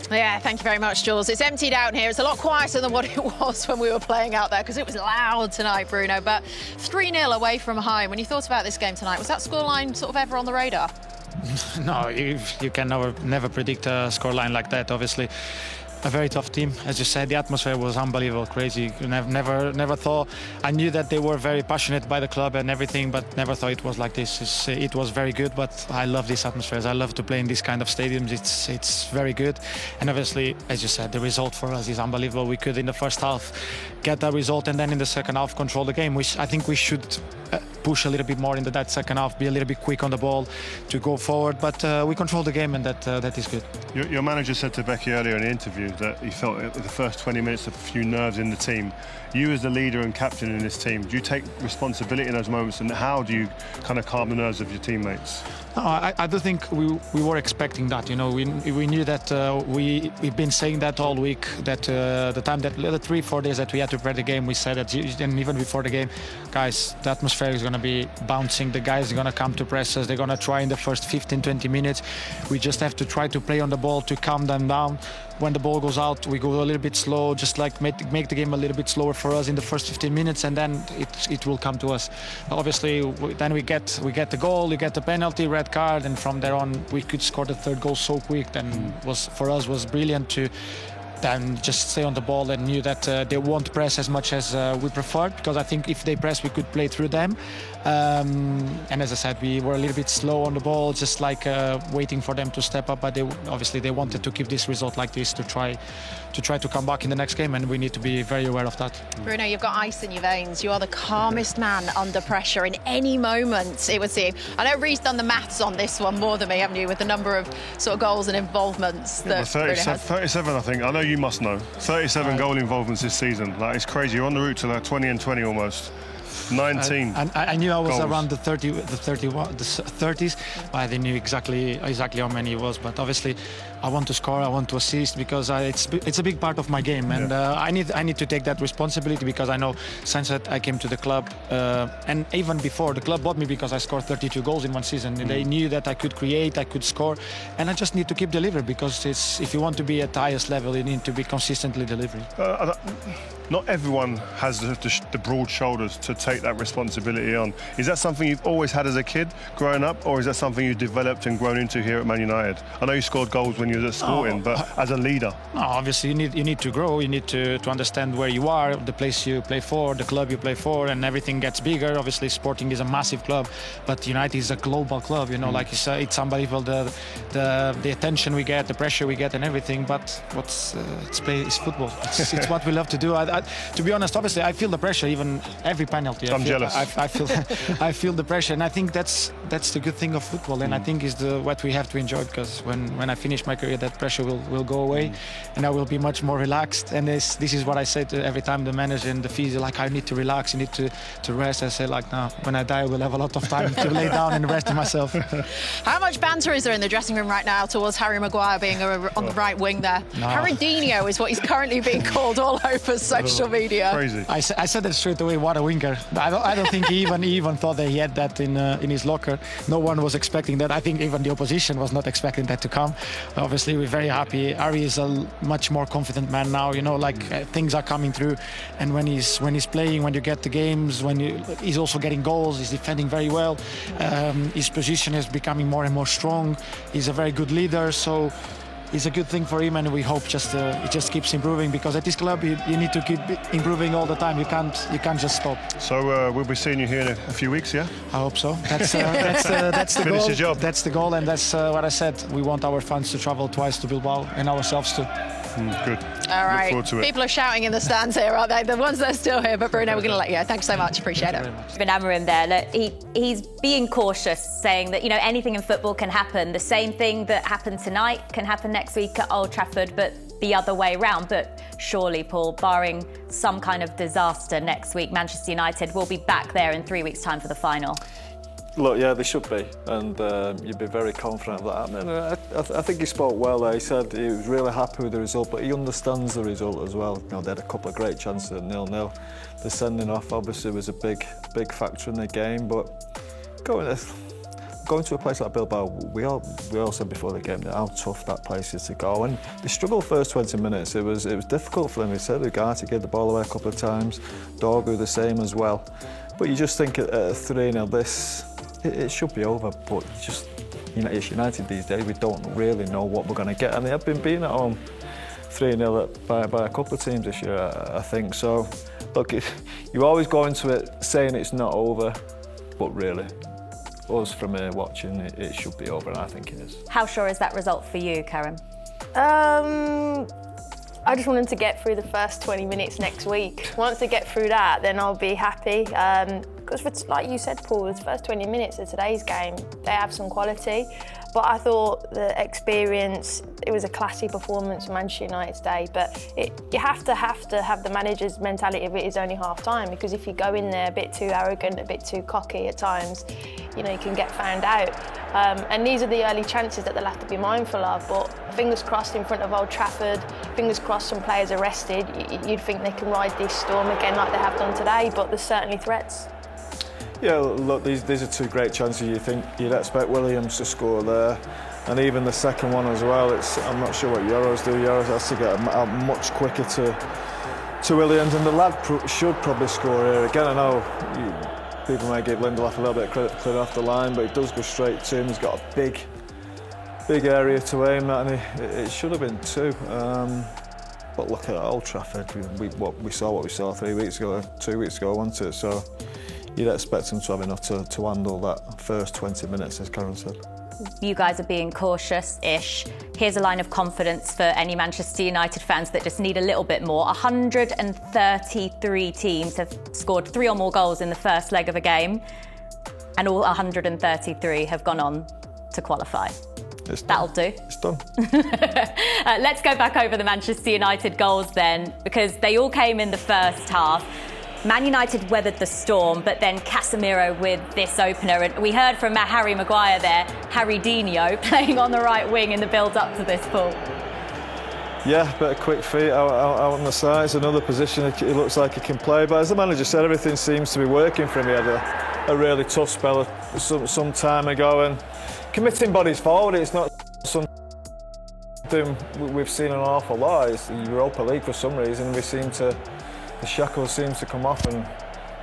Yeah, thank you very much, Jules. It's empty down here. It's a lot quieter than what it was when we were playing out there because it was loud tonight, Bruno. But 3-0 away from home. When you thought about this game tonight, was that scoreline sort of ever on the radar? No, you can never predict a scoreline like that, obviously. A very tough team, as you said. The atmosphere was unbelievable, crazy. Never thought. I knew that they were very passionate by the club and everything, but never thought it was like this. It was very good, but I love these atmospheres. I love to play in these kind of stadiums. It's very good, and obviously, as you said, the result for us is unbelievable. We could in the first half get that result, and then in the second half control the game, which I think we should push a little bit more into that second half, be a little bit quick on the ball to go forward. But we control the game, and that is good. Your manager said to Becky earlier in the interview that he felt in the first 20 minutes a few nerves in the team. You as the leader and captain in this team, do you take responsibility in those moments, and how do you kind of calm the nerves of your teammates? No, I do think we were expecting that. You know, we knew that. We've been saying that all week. That the 3-4 days that we had to prepare the game, we said that, and even before the game, guys, the atmosphere is going to be bouncing. The guys are going to come to press us. They're going to try in the first 15-20 minutes. We just have to try to play on the ball to calm them down. When the ball goes out, we go a little bit slow, just like make the game a little bit slower for us in the first 15 minutes, and then it will come to us. Obviously, then we get the goal, we get the penalty, red card, and from there on we could score the third goal so quick. Then for us was brilliant to then just stay on the ball, and knew that they won't press as much as we preferred, because I think if they press we could play through them. And as I said, we were a little bit slow on the ball, just like waiting for them to step up, but they wanted to keep this result like this to try to come back in the next game, and we need to be very aware of that. Bruno, you've got ice in your veins. You are the calmest man under pressure in any moment, it would seem. I know Ree's done the maths on this one more than me, haven't you, with the number of sort of goals and involvements that Bruno has. 37, I think. I know you must know. 37 goal involvements this season. Like, it's crazy. You're on the route to like 20 and 20 almost. 19. I knew I was goals. Around the 30s. I didn't know exactly how many it was, but obviously I want to score, I want to assist, because it's a big part of my game, and I need to take that responsibility, because I know since I came to the club, and even before, the club bought me because I scored 32 goals in one season. They knew that I could create, I could score, and I just need to keep delivering, because if you want to be at the highest level, you need to be consistently delivering. Not everyone has the broad shoulders to take that responsibility on. Is that something you've always had as a kid growing up, or is that something you've developed and grown into here at Man United? I know you scored goals when you were at Sporting, but as a leader? No, obviously you need to grow, you need to understand where you are, the place you play for, the club you play for, and everything gets bigger. Obviously Sporting is a massive club, but United is a global club, you know, like you said, it's unbelievable the attention we get, the pressure we get and everything, but it's football. It's what we love to do. To be honest, obviously I feel the pressure, even every penalty. I'm jealous. I feel the pressure, and I think that's the good thing of football, and I think is what we have to enjoy, because when I finish my career, that pressure will go away, and I will be much more relaxed. And this is what I say to every time the manager and the physio, like, I need to relax, you need to rest. I say, like, no, when I die, I will have a lot of time to lay down and rest myself. How much banter is there in the dressing room right now towards Harry Maguire being on the right wing there? No. Harrydinho is what he's currently being called all over social media. Crazy. I said that straight away. What a winger! I don't think he even thought that he had that in his locker. No one was expecting that. I think even the opposition was not expecting that to come. Obviously, we're very happy. Harry is a much more confident man now. You know, like things are coming through, and when he's playing, when you get the games, he's also getting goals. He's defending very well. His position is becoming more and more strong. He's a very good leader. So it's a good thing for him, and we hope it just keeps improving, because at this club you need to keep improving all the time. You can't just stop. So we'll be seeing you here in a few weeks, yeah? I hope so. That's the Finish goal. your job. That's the goal, and that's what I said. We want our fans to travel twice to Bilbao, and ourselves too. Good. All right. Look forward to it. People are shouting in the stands here, aren't they? The ones that are still here. But Bruno, we're going to let you go. Thanks so much. Appreciate it. Amorim there. Look, he's being cautious, saying that, you know, anything in football can happen. The same thing that happened tonight can happen next week at Old Trafford, but the other way round. But surely, Paul, barring some kind of disaster next week, Manchester United will be back there in 3 weeks' time for the final. Look, yeah, they should be, and you'd be very confident of that happening. I think he spoke well there. He said he was really happy with the result, but he understands the result as well. You know, they had a couple of great chances at 0-0. The sending off obviously was a big factor in the game, but going to a place like Bilbao, we all said before the game how tough that place is to go, and they struggled first 20 minutes. It was difficult for them. We said Ugarte gave the ball away a couple of times, Dorgu the same as well. But you just think at 3-0, it should be over. But it's United these days. We don't really know what we're going to get, and they have been beaten at home 3-0 by a couple of teams this year, I think. So, look, you always go into it saying it's not over, but really, us from here watching, it should be over, and I think it is. How sure is that result for you, Karen? I just want them to get through the first 20 minutes next week. Once they get through that, then I'll be happy. Because like you said, Paul, the first 20 minutes of today's game, they have some quality. But I thought the experience, it was a classy performance for Manchester United today. But you have to have the manager's mentality of it is only half time, because if you go in there a bit too arrogant, a bit too cocky at times, you can get found out. And these are the early chances that they'll have to be mindful of. But fingers crossed in front of Old Trafford, fingers crossed some players are rested. You'd think they can ride this storm again like they have done today, but there's certainly threats. Yeah, look, these are two great chances. You'd expect Williams to score there, and even the second one as well. I'm not sure what Euros do. Euros has to get out much quicker to Williams, and the lad should probably score here again. I know people may give Lindelof a little bit of credit for clearing off the line, but he does go straight to him. He's got a big area to aim at, and it should have been two. But look at Old Trafford. We saw what we saw 2 weeks ago, wasn't it? So you'd expect them to have enough to handle that first 20 minutes, as Karen said. You guys are being cautious-ish. Here's a line of confidence for any Manchester United fans that just need a little bit more. 133 teams have scored 3 or more goals in the first leg of a game, and all 133 have gone on to qualify. That'll do. It's done. Let's go back over the Manchester United goals then, because they all came in the first half. Man United weathered the storm, but then Casemiro with this opener. And we heard from Harry Maguire there, Harry Dino, playing on the right wing in the build-up to this, Paul. Yeah, bit of quick feet out on the sides, another position it looks like he can play. But as the manager said, everything seems to be working for him. He had a really tough spell some time ago, and committing bodies forward, it's not something we've seen an awful lot. It's the Europa League for some reason. The shackles seems to come off, and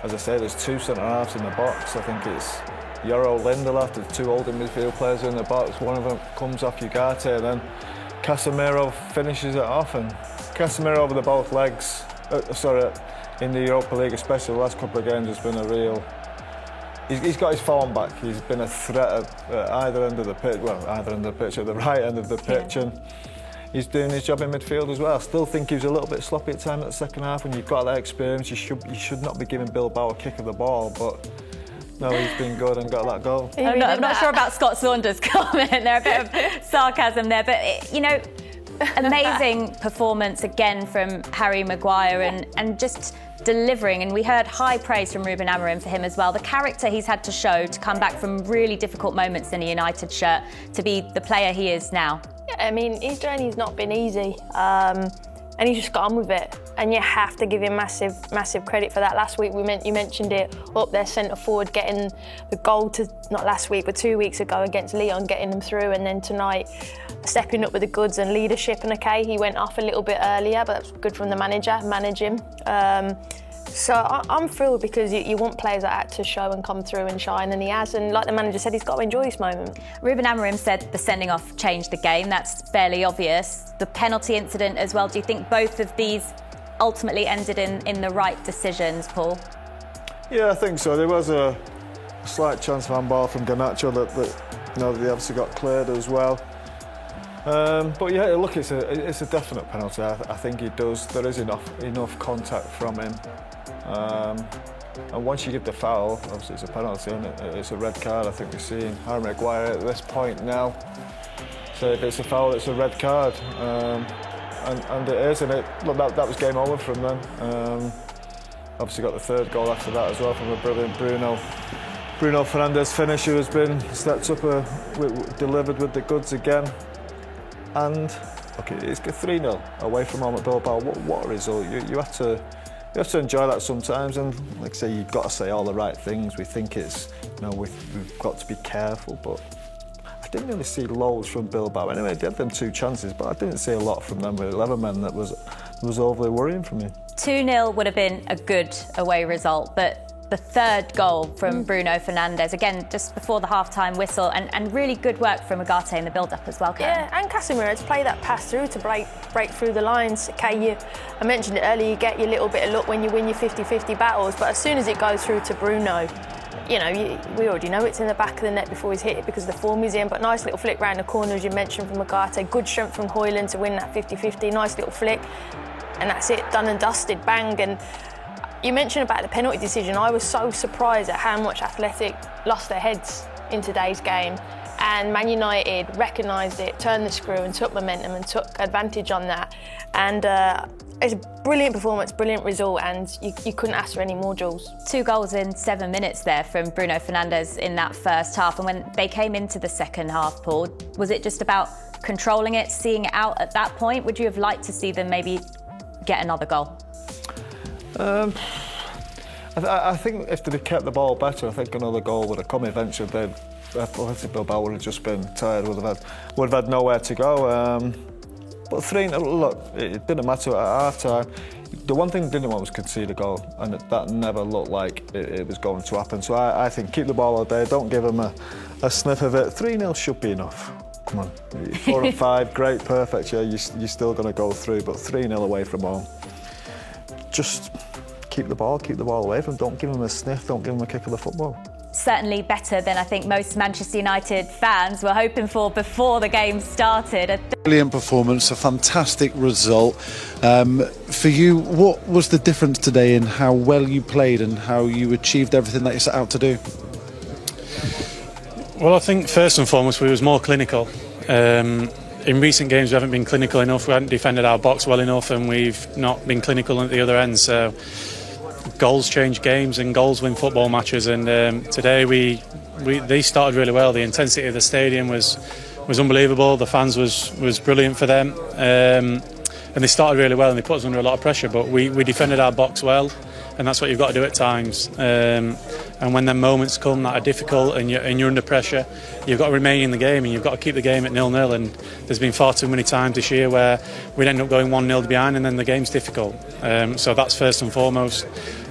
as I say, there's 2 centre-halves in the box. I think it's Euro Lindelof, the 2 older midfield players in the box. One of them comes off Ugarte, and then Casemiro finishes it off. And Casemiro over the both legs, in the Europa League, especially the last couple of games, has been a real... He's got his form back. He's been a threat at either end of the pitch, at the right end of the pitch, and he's doing his job in midfield as well. I still think he was a little bit sloppy at times at the second half. When you've got that experience, you should not be giving Bilbao a kick of the ball, but no, he's been good and got that goal. I'm not sure about Scott Saunders' comment. There a bit of sarcasm there, but amazing performance again from Harry Maguire and just delivering, and we heard high praise from Ruben Amorim for him as well. The character he's had to show to come back from really difficult moments in a United shirt to be the player he is now. Yeah, I mean, his journey's not been easy, and he's just got on with it. And you have to give him massive credit for that. Last week you mentioned it, up there centre forward, getting the goal not last week but 2 weeks ago against Lyon, getting them through, and then tonight stepping up with the goods and leadership. And okay, he went off a little bit earlier, but that's good from the manager, manage him. So I'm thrilled, because you want players like that to show and come through and shine, and he has. And like the manager said, he's got to enjoy this moment. Ruben Amorim said the sending off changed the game. That's fairly obvious. The penalty incident as well. Do you think both of these ultimately ended in the right decisions, Paul? Yeah, I think so. There was a slight chance of handball from Garnacho that they obviously got cleared as well. But yeah, look, it's a definite penalty. I think he does. There is enough contact from him. And once you give the foul, obviously it's a penalty, and it's a red card. I think we're seeing Harry Maguire at this point now. So if it's a foul, it's a red card, and it is. And look, that was game over from them. Obviously got the third goal after that as well from a brilliant Bruno Fernandes finish, who has been stepped up, delivered with the goods again. And look, it's 3-0 away from home at Bilbao. What a result! You have to enjoy that sometimes. And like I say, you've got to say all the right things. We think it's we've got to be careful, but I didn't really see loads from Bilbao. Anyway, they had them 2 chances, but I didn't see a lot from them with 11 men that was overly worrying for me. 2-0 would have been a good away result, but the third goal from Bruno Fernandes, again, just before the half-time whistle, and really good work from Agate in the build-up as well, Karen. Yeah, and Casemiro to play that pass through to break through the lines. Okay, I mentioned it earlier, you get your little bit of luck when you win your 50-50 battles, but as soon as it goes through to Bruno, we already know it's in the back of the net before he's hit it because the form he's in, but nice little flick round the corner, as you mentioned, from Agate. Good strength from Højlund to win that 50-50, nice little flick, and that's it, done and dusted, bang. And you mentioned about the penalty decision. I was so surprised at how much Athletic lost their heads in today's game, and Man United recognised it, turned the screw and took momentum and took advantage on that. And it's a brilliant performance, brilliant result, and you couldn't ask for any more, Jules. 2 goals in 7 minutes there from Bruno Fernandes in that first half. And when they came into the second half, Paul, was it just about controlling it, seeing it out at that point? Would you have liked to see them maybe get another goal? I think if they'd kept the ball better, I think another goal would have come eventually. Athletic Bilbao would have just been tired, would have had nowhere to go. But 3-0, look, it didn't matter at half time. The one thing they didn't want was concede a goal, and that never looked like it was going to happen. So I think keep the ball out there, don't give them a sniff of it. 3-0 should be enough. Come on, 4 and 5, great, perfect. Yeah, you're still going to go through, but 3-0 away from home. Just keep the ball away from them. Don't give them a sniff, don't give them a kick of the football. Certainly better than I think most Manchester United fans were hoping for before the game started. Brilliant performance, a fantastic result. For you, what was the difference today in how well you played and how you achieved everything that you set out to do? Well, I think first and foremost we was more clinical. In recent games we haven't been clinical enough, we haven't defended our box well enough, and we've not been clinical at the other end. So goals change games and goals win football matches, and today they started really well. The intensity of the stadium was unbelievable. The fans was brilliant for them, and they started really well and they put us under a lot of pressure, but we defended our box well, and that's what you've got to do at times. And when them moments come that are difficult and you're under pressure, you've got to remain in the game and you've got to keep the game at 0-0. And there's been far too many times this year where we'd end up going 1-0 behind and then the game's difficult. So that's first and foremost.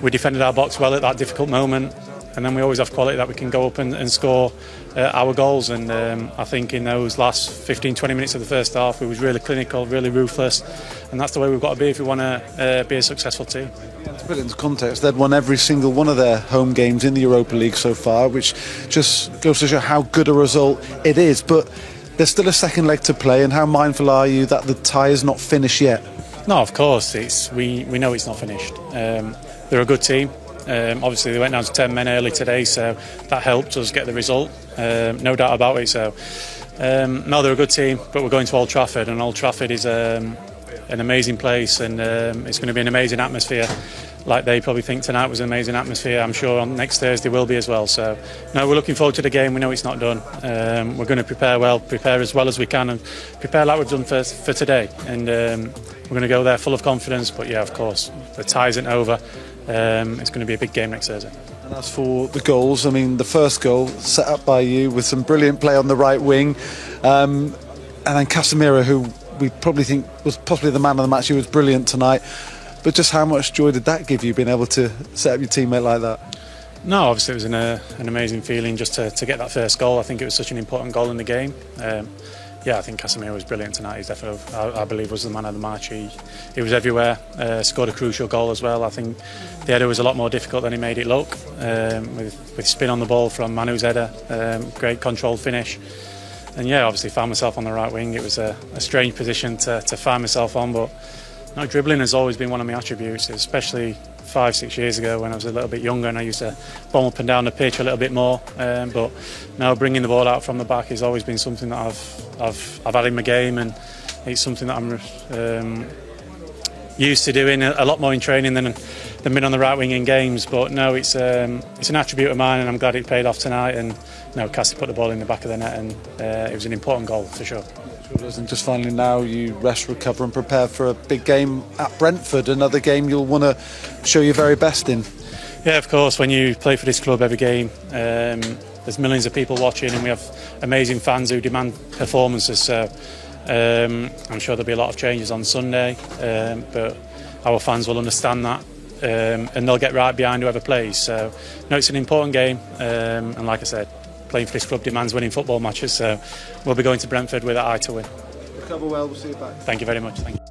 We defended our box well at that difficult moment, and then we always have quality that we can go up and score our goals. And I think in those last 15-20 minutes of the first half we was really clinical, really ruthless, and that's the way we've got to be if we want to be a successful team. To put it into context, they'd won every single one of their home games in the Europa League so far, which just goes to show how good a result it is. But there's still a second leg to play, and how mindful are you that the tie is not finished yet? No, of course, we know it's not finished. They're a good team. Obviously they went down to 10 men early today, so that helped us get the result, no doubt about it. So no, they're a good team, but we're going to Old Trafford, and Old Trafford is an amazing place, and it's going to be an amazing atmosphere, like they probably think tonight was an amazing atmosphere. I'm sure on next Thursday will be as well. So no, we're looking forward to the game. We know it's not done. We're going to prepare as well as we can, and prepare like we've done for today, and we're going to go there full of confidence. But yeah, of course, the tie isn't over. It's going to be a big game next Thursday. And as for the goals, I mean, the first goal set up by you with some brilliant play on the right wing, and then Casemiro, who we probably think was possibly the man of the match. He was brilliant tonight. But just how much joy did that give you, being able to set up your teammate like that? No, obviously it was an amazing feeling just to get that first goal. I think it was such an important goal in the game. Yeah, I think Casemiro was brilliant tonight. He's definitely, I believe, was the man of the match. He was everywhere, scored a crucial goal as well. I think the header was a lot more difficult than he made it look, with spin on the ball from Manu's header, great controlled finish. And yeah, obviously found myself on the right wing. It was a strange position to find myself on, but no, dribbling has always been one of my attributes, especially 5-6 years ago when I was a little bit younger and I used to bomb up and down the pitch a little bit more. But now bringing the ball out from the back has always been something that I've had in my game, and it's something that I'm used to doing a lot more in training than being on the right wing in games. But no, it's an attribute of mine, and I'm glad it paid off tonight. And no, Cassie put the ball in the back of the net, and it was an important goal for sure. And just finally, now you rest, recover and prepare for a big game at Brentford, another game you'll want to show your very best in. Yeah, of course. When you play for this club every game, there's millions of people watching, and we have amazing fans who demand performances. So I'm sure there'll be a lot of changes on Sunday, but our fans will understand that, and they'll get right behind whoever plays. So, no, it's an important game, and like I said, playing for this club demands winning football matches. So we'll be going to Brentford with an eye to win. Recover well. We'll see you back. Thank you very much. Thank you.